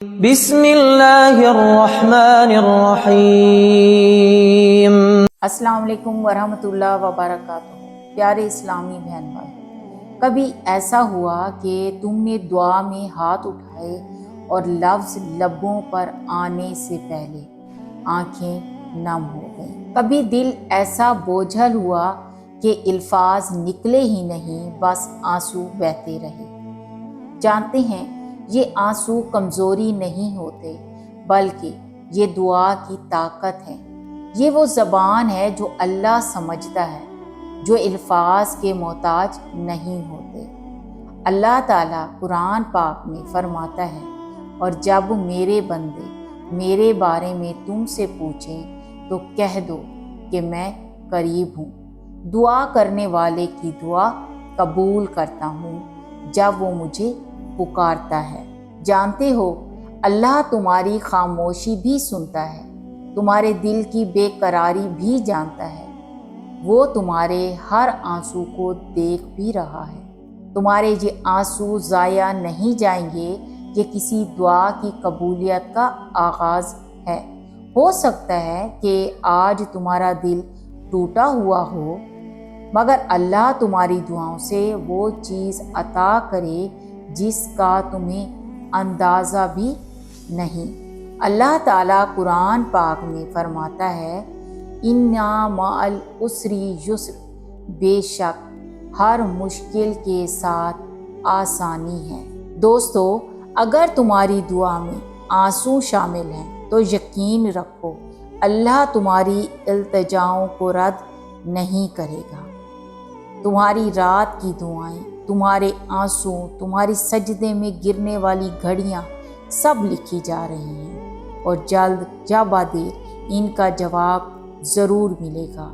بسم اللہ الرحمن الرحیم۔ السلام علیکم ورحمۃ اللہ وبرکاتہ۔ پیارے اسلامی بہن بھائی، کبھی ایسا ہوا کہ تم نے دعا میں ہاتھ اٹھائے اور لفظ لبوں پر آنے سے پہلے آنکھیں نم ہو گئیں؟ کبھی دل ایسا بوجھل ہوا کہ الفاظ نکلے ہی نہیں، بس آنسو بہتے رہے؟ جانتے ہیں یہ آنسو کمزوری نہیں ہوتے، بلکہ یہ دعا کی طاقت ہے۔ یہ وہ زبان ہے جو اللہ سمجھتا ہے، جو الفاظ کے محتاج نہیں ہوتے۔ اللہ تعالیٰ قرآن پاک میں فرماتا ہے، اور جب میرے بندے میرے بارے میں تم سے پوچھیں تو کہہ دو کہ میں قریب ہوں، دعا کرنے والے کی دعا قبول کرتا ہوں جب وہ مجھے پکارتا ہے۔ جانتے ہو اللہ تمہاری خاموشی بھی سنتا ہے، تمہارے دل کی بے قراری بھی جانتا ہے۔ وہ تمہارے ہر آنسو کو دیکھ بھی رہا ہے۔ تمہارے یہ آنسو ضائع نہیں جائیں گے، یہ کسی دعا کی قبولیت کا آغاز ہے۔ ہو سکتا ہے کہ آج تمہارا دل ٹوٹا ہوا ہو، مگر اللہ تمہاری دعاؤں سے وہ چیز عطا کرے جس کا تمہیں اندازہ بھی نہیں۔ اللہ تعالیٰ قرآن پاک میں فرماتا ہے، اِنَّ مَعَ الْعُسْرِ یُسْرًا، بے شک ہر مشکل کے ساتھ آسانی ہے۔ دوستو، اگر تمہاری دعا میں آنسو شامل ہیں تو یقین رکھو اللہ تمہاری التجاؤں کو رد نہیں کرے گا۔ تمہاری رات کی دعائیں، تمہارے آنسو، تمہاری سجدے میں گرنے والی گھڑیاں سب لکھی جا رہی ہیں، اور جلد یا بعدیر ان کا جواب ضرور ملے گا۔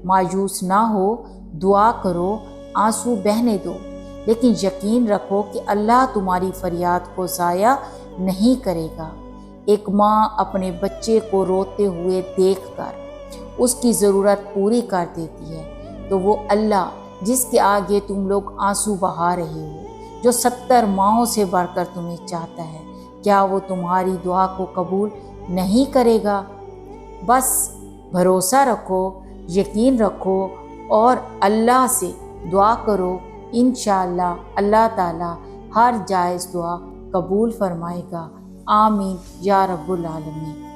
مایوس نہ ہو، دعا کرو، آنسو بہنے دو، لیکن یقین رکھو کہ اللہ تمہاری فریاد کو ضائع نہیں کرے گا۔ ایک ماں اپنے بچے کو روتے ہوئے دیکھ کر اس کی ضرورت پوری کر دیتی ہے، تو وہ اللہ جس کے آگے تم لوگ آنسو بہا رہے ہو، جو 70 ماؤں سے بڑھ کر تمہیں چاہتا ہے، کیا وہ تمہاری دعا کو قبول نہیں کرے گا؟ بس بھروسہ رکھو، یقین رکھو اور اللہ سے دعا کرو۔ انشاءاللہ اللہ تعالیٰ ہر جائز دعا قبول فرمائے گا۔ آمین یا رب العالمین۔